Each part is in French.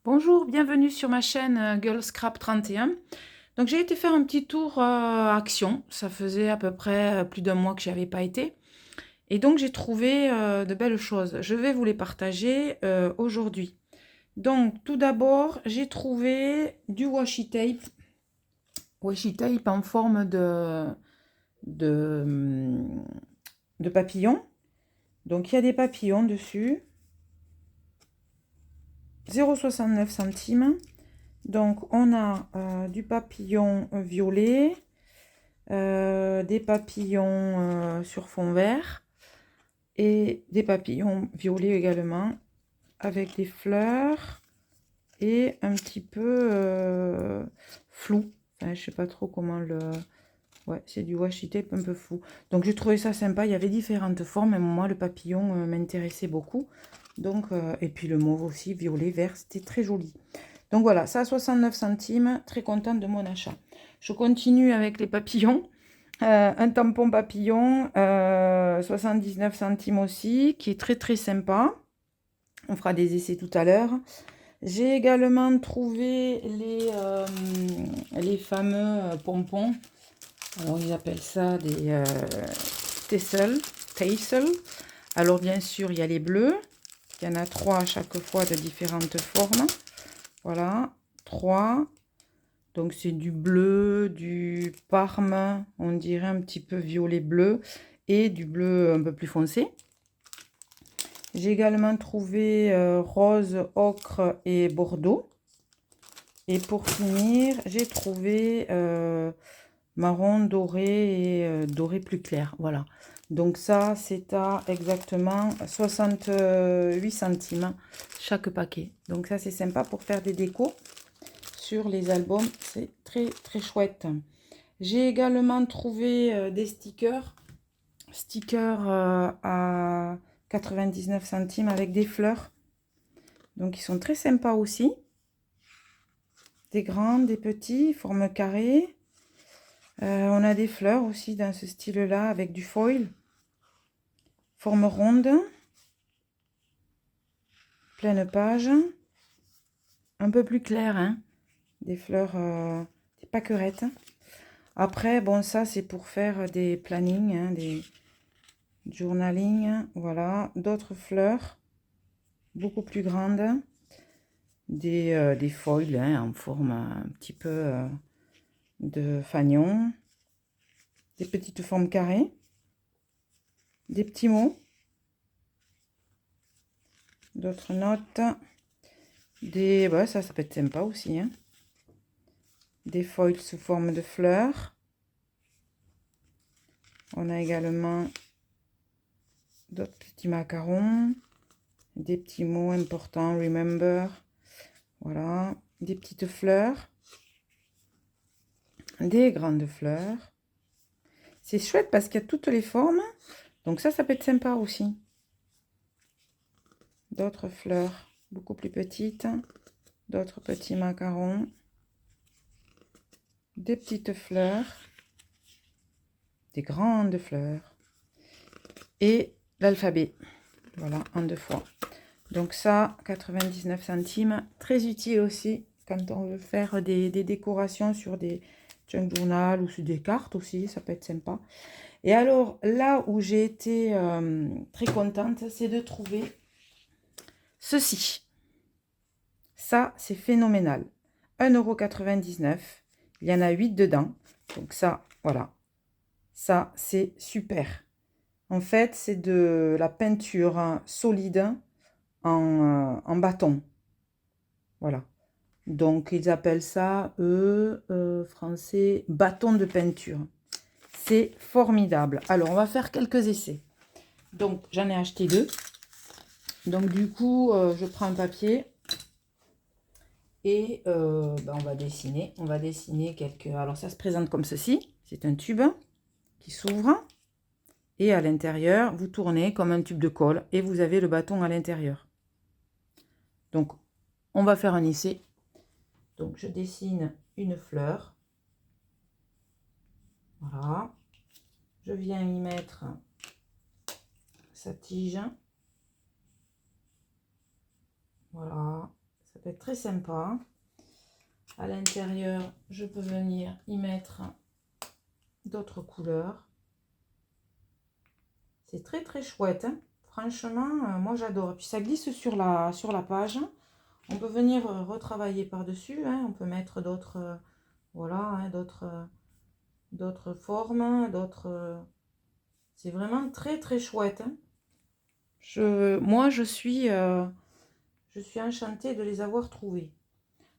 Bonjour, bienvenue sur ma chaîne Girl Scrap 31. Donc j'ai été faire un petit tour Action, ça faisait à peu près plus d'un mois que j'y avais pas été. Et donc j'ai trouvé de belles choses. Je vais vous les partager aujourd'hui. Donc tout d'abord, j'ai trouvé du washi tape en forme de, de papillon. Donc il y a des papillons dessus, 0,69 centimes. Donc, on a du papillon violet, des papillons sur fond vert et des papillons violets également avec des fleurs et un petit peu flou. Enfin, je sais pas trop comment le... Ouais, c'est du washi tape un peu flou. Donc, j'ai trouvé ça sympa. Il y avait différentes formes. Et moi, le papillon m'intéressait beaucoup. Donc, et puis le mauve aussi, violet, vert, c'était très joli. Donc voilà, ça 69 centimes, très contente de mon achat. Je continue avec les papillons. Un tampon papillon, 79 centimes aussi, qui est très très sympa. On fera des essais tout à l'heure. J'ai également trouvé les fameux pompons. Alors ils appellent ça des tassels. Alors bien sûr, il y a les bleus. Il y en a 3 à chaque fois de différentes formes. Voilà, 3. Donc c'est du bleu, du parme, on dirait un petit peu violet bleu, et du bleu un peu plus foncé. J'ai également trouvé rose, ocre et bordeaux. Et pour finir, j'ai trouvé marron doré et doré plus clair. Voilà. Donc ça, c'est à exactement 68 centimes chaque paquet. Donc ça, c'est sympa pour faire des décos sur les albums. C'est très, très chouette. J'ai également trouvé des stickers. À 99 centimes avec des fleurs. Donc, ils sont très sympas aussi. Des grands, des petits, forme carrée. On a des fleurs aussi dans ce style-là avec du foil. Forme ronde. Pleine page. Un peu plus clair, hein. Des fleurs, des pâquerettes. Après, bon, ça, c'est pour faire des plannings, hein, des journaling. Voilà. D'autres fleurs, beaucoup plus grandes. Des foils, hein, en forme un petit peu de fanion. Des petites formes carrées. Des petits mots. D'autres notes. Ouais, ça peut être sympa aussi, hein. Des foils sous forme de fleurs. On a également d'autres petits macarons. Des petits mots importants. Remember. Voilà. Des petites fleurs. Des grandes fleurs. C'est chouette parce qu'il y a toutes les formes. Donc ça peut être sympa aussi. D'autres fleurs beaucoup plus petites. D'autres petits macarons. Des petites fleurs. Des grandes fleurs. Et l'alphabet. Voilà, en 2 fois. Donc ça, 99 centimes. Très utile aussi quand on veut faire des décorations sur des junk journal ou sur des cartes aussi. Ça peut être sympa. Et alors, là où j'ai été très contente, c'est de trouver ceci. Ça, c'est phénoménal. 1,99 €. Il y en a 8 dedans. Donc ça, voilà. Ça, c'est super. En fait, c'est de la peinture solide en bâton. Voilà. Donc, ils appellent ça, français, bâton de peinture. C'est formidable. Alors, on va faire quelques essais. Donc, j'en ai acheté 2. Donc, du coup, je prends un papier. Et on va dessiner. On va dessiner quelques... Alors, ça se présente comme ceci. C'est un tube qui s'ouvre. Et à l'intérieur, vous tournez comme un tube de colle. Et vous avez le bâton à l'intérieur. Donc, on va faire un essai. Donc, je dessine une fleur. Voilà. Je viens y mettre sa tige. Voilà. Ça peut être très sympa. À l'intérieur, je peux venir y mettre d'autres couleurs. C'est très très chouette, hein. Franchement, moi j'adore. Puis ça glisse sur la page. On peut venir retravailler par-dessus, hein. On peut mettre d'autres voilà, hein, d'autres formes, d'autres. C'est vraiment très très chouette, hein. Moi je suis enchantée de les avoir trouvés.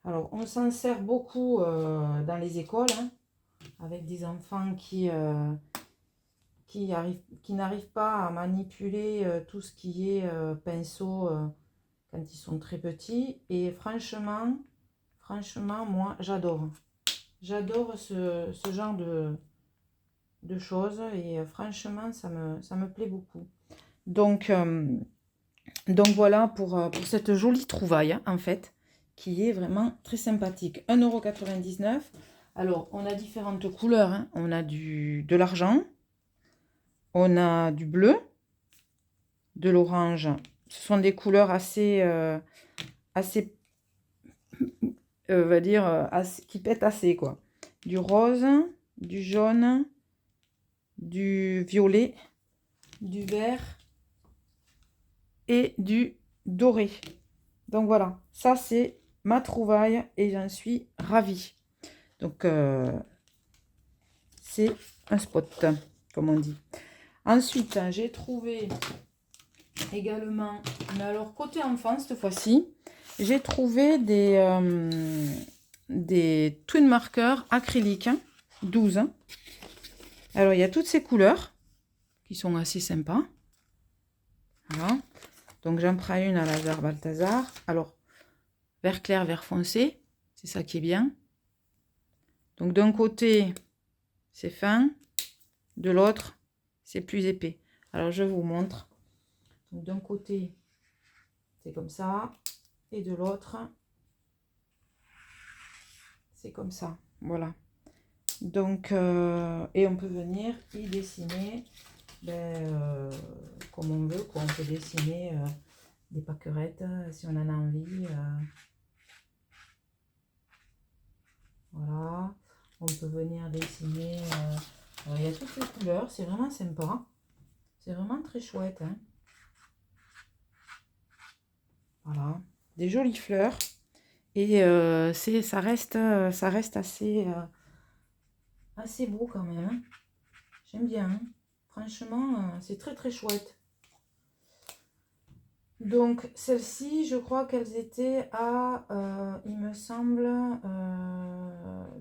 Alors on s'en sert beaucoup dans les écoles, hein, avec des enfants qui n'arrivent pas à manipuler tout ce qui est pinceau quand ils sont très petits. Et franchement, moi, j'adore. J'adore ce genre de choses. Et franchement, ça me plaît beaucoup. Donc voilà pour cette jolie trouvaille, hein, en fait, qui est vraiment très sympathique. 1,99 €. Alors, on a différentes couleurs, hein. On a de l'argent. On a du bleu, de l'orange. Ce sont des couleurs assez, on va dire, qui pètent assez, quoi. Du rose, du jaune, du violet, du vert et du doré. Donc voilà, ça c'est ma trouvaille et j'en suis ravie. Donc c'est un spot, comme on dit. Ensuite, j'ai trouvé également, mais alors côté enfant cette fois-ci, j'ai trouvé des twin markers acryliques, 12. Alors il y a toutes ces couleurs qui sont assez sympas. Voilà. Donc j'en prends une à Lazare Balthazar. Alors vert clair, vert foncé, c'est ça qui est bien. Donc d'un côté c'est fin, de l'autre c'est plus épais. Alors je vous montre. Donc d'un côté c'est comme ça et de l'autre c'est comme ça. Voilà. Donc et on peut venir y dessiner comme on veut, quoi. On peut dessiner des pâquerettes si on en a envie. Voilà. On peut venir dessiner. Il y a toutes les couleurs, c'est vraiment sympa. C'est vraiment très chouette, hein. Voilà. Des jolies fleurs. Et ça reste assez beau quand même, hein. J'aime bien, hein. Franchement, c'est très très chouette. Donc celles-ci, je crois qu'elles étaient à, il me semble,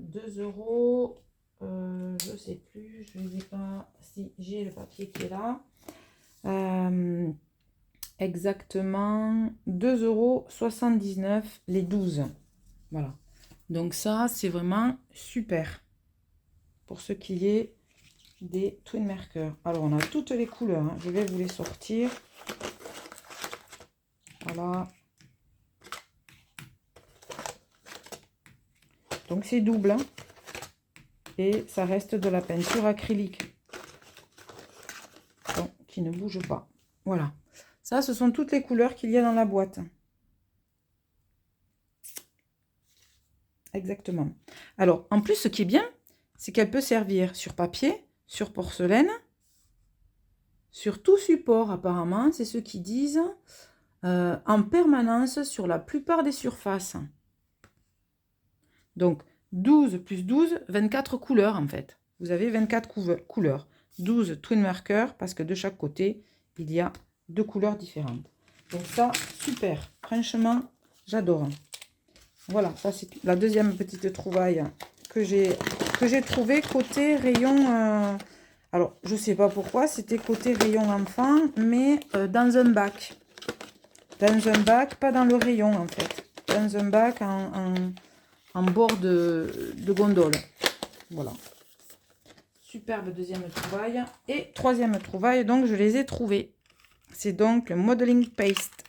2 €. Je sais plus, je les ai pas. Si, j'ai le papier qui est là. Exactement 2,79 € les 12. Voilà. Donc ça, c'est vraiment super. Pour ce qui est des twin markers. Alors, on a toutes les couleurs, hein. Je vais vous les sortir. Voilà. Donc, c'est double, hein. Et ça reste de la peinture acrylique. Donc, qui ne bouge pas. Voilà. Ça, ce sont toutes les couleurs qu'il y a dans la boîte. Exactement. Alors, en plus, ce qui est bien, c'est qu'elle peut servir sur papier, sur porcelaine, sur tout support apparemment. C'est ce qu'ils disent. En permanence sur la plupart des surfaces. Donc, 12 plus 12, 24 couleurs en fait. Vous avez 24 couleurs. 12 twin markers parce que de chaque côté, il y a 2 couleurs différentes. Donc ça, super. Franchement, j'adore. Voilà, ça c'est la deuxième petite trouvaille que j'ai trouvée côté rayon. Alors, je sais pas pourquoi, c'était côté rayon enfant, mais dans un bac. Dans un bac, pas dans le rayon en fait. Dans un bac en bord de gondole. Voilà. Superbe deuxième trouvaille. Et troisième trouvaille, donc je les ai trouvées. C'est donc le Modeling Paste.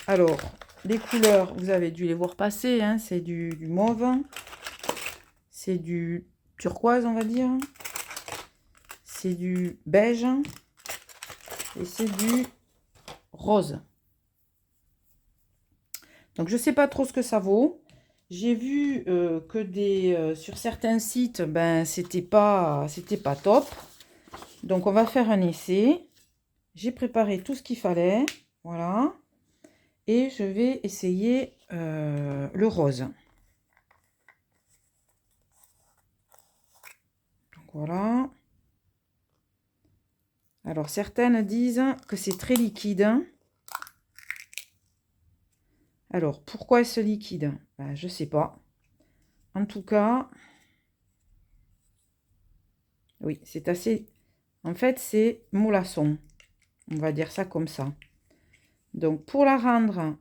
Alors, les couleurs, vous avez dû les voir passer, hein, c'est du mauve, c'est du turquoise, on va dire, c'est du beige et c'est du rose. Donc, je ne sais pas trop ce que ça vaut. J'ai vu que sur certains sites, ben, c'était pas top. Donc, on va faire un essai. J'ai préparé tout ce qu'il fallait. Voilà. Et je vais essayer le rose. Donc, voilà. Alors, certaines disent que c'est très liquide. Alors, pourquoi est-ce liquide? Ben, je ne sais pas. En tout cas, oui, c'est assez... En fait, c'est mollasson. On va dire ça comme ça. Donc, pour la rendre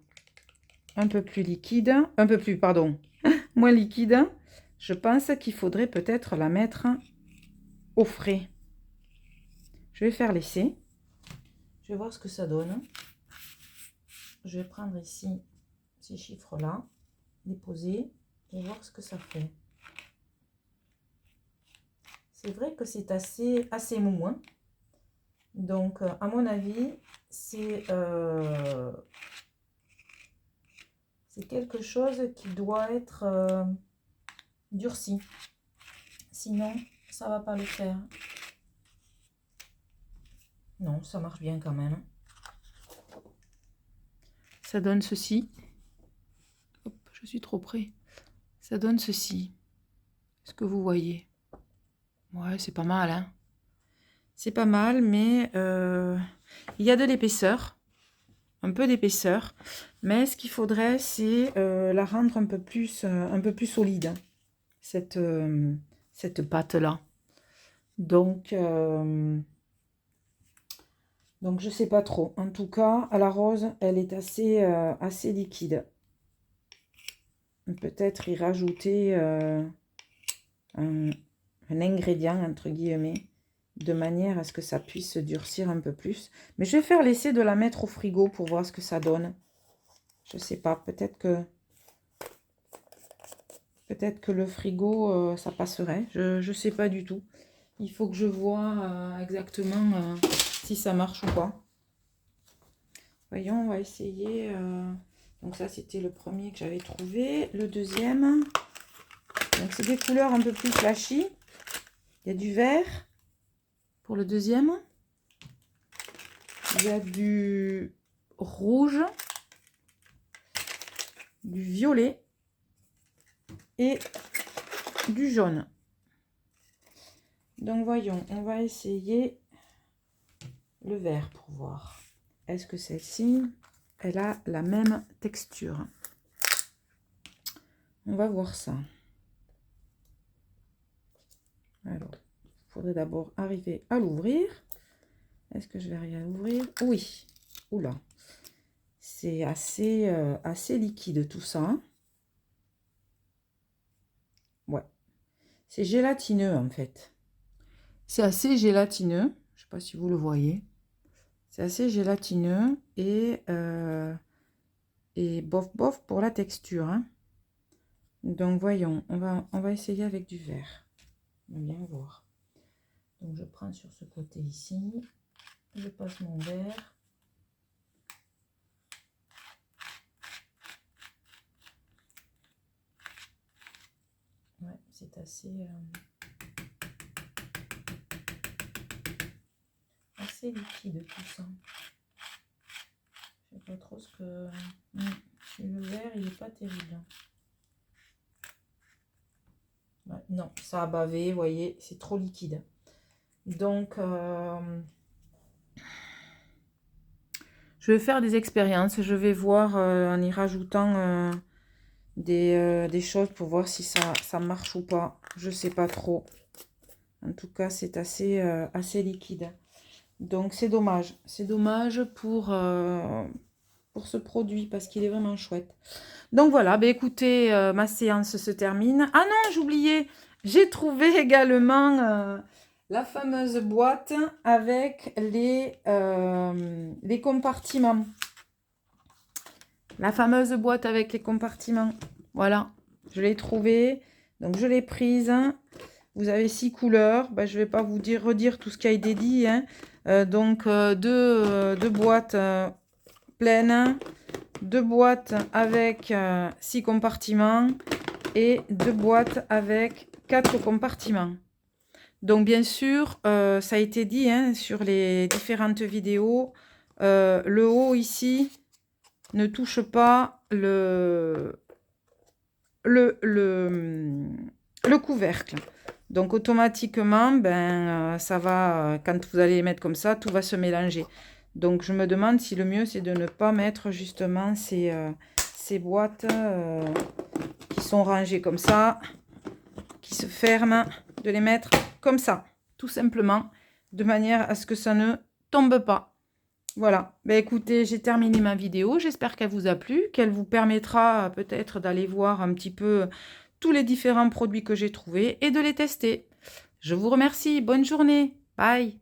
un peu plus liquide, pardon, moins liquide, je pense qu'il faudrait peut-être la mettre au frais. Je vais faire l'essai. Je vais voir ce que ça donne. Je vais prendre ici ces chiffres-là, les poser et voir ce que ça fait. C'est vrai que c'est assez mou, hein. Donc, à mon avis, c'est quelque chose qui doit être durci. Sinon, ça ne va pas le faire. Non, ça marche bien quand même. Ça donne ceci. Hop, je suis trop près. Ça donne ceci. Est-ce que vous voyez? Ouais, c'est pas mal, hein. C'est pas mal, mais il y a de l'épaisseur. Un peu d'épaisseur. Mais ce qu'il faudrait, c'est la rendre un peu plus solide. Cette pâte-là. Donc, je sais pas trop. En tout cas, à la rose, elle est assez liquide. Peut-être y rajouter un ingrédient, entre guillemets, de manière à ce que ça puisse se durcir un peu plus. Mais je vais faire l'essai de la mettre au frigo pour voir ce que ça donne. Je sais pas, peut-être que le frigo, ça passerait. Je sais pas du tout. Il faut que je vois exactement si ça marche ou pas. Voyons, on va essayer. Donc ça, c'était le premier que j'avais trouvé. Le deuxième. Donc c'est des couleurs un peu plus flashy. Il y a du vert pour le deuxième. Il y a du rouge, du violet et du jaune. Donc voyons, on va essayer le vert pour voir. Est-ce que celle-ci, elle a la même texture? On va voir ça. Alors, il faudrait d'abord arriver à l'ouvrir. Est-ce que je vais arriver à l'ouvrir? Oui. Oula. C'est assez liquide tout ça. Ouais. C'est gélatineux en fait. C'est assez gélatineux. Je ne sais pas si vous le voyez. C'est assez gélatineux et bof bof pour la texture. Hein. Donc voyons, on va essayer avec du vert. On va bien voir. Donc je prends sur ce côté ici. Je passe mon verre. Ouais, c'est assez liquide tout ça. Je sais pas trop ce que... Le vert, il est pas terrible. Ouais, non, ça a bavé, vous voyez, c'est trop liquide. Donc, je vais faire des expériences. Je vais voir en y rajoutant des choses pour voir si ça marche ou pas. Je sais pas trop. En tout cas, c'est assez liquide. Donc, c'est dommage. C'est dommage pour ce produit parce qu'il est vraiment chouette. Donc, voilà. Bah, écoutez, ma séance se termine. Ah non, j'oubliais. J'ai trouvé également la fameuse boîte avec les compartiments. La fameuse boîte avec les compartiments. Voilà. Je l'ai trouvée. Donc, je l'ai prise. Vous avez 6 couleurs. Ben, je ne vais pas vous redire tout ce qui a été dit. Hein. Donc, deux boîtes pleines. 2 boîtes avec 6 compartiments et 2 boîtes avec 4 compartiments. Donc bien sûr, ça a été dit hein, sur les différentes vidéos, le haut ici ne touche pas le couvercle. Donc automatiquement, ben, ça va, quand vous allez les mettre comme ça, tout va se mélanger. Donc je me demande si le mieux c'est de ne pas mettre justement ces boîtes qui sont rangées comme ça, qui se ferment, de les mettre comme ça, tout simplement, de manière à ce que ça ne tombe pas. Voilà, ben écoutez, j'ai terminé ma vidéo, j'espère qu'elle vous a plu, qu'elle vous permettra peut-être d'aller voir un petit peu tous les différents produits que j'ai trouvés et de les tester. Je vous remercie, bonne journée, bye.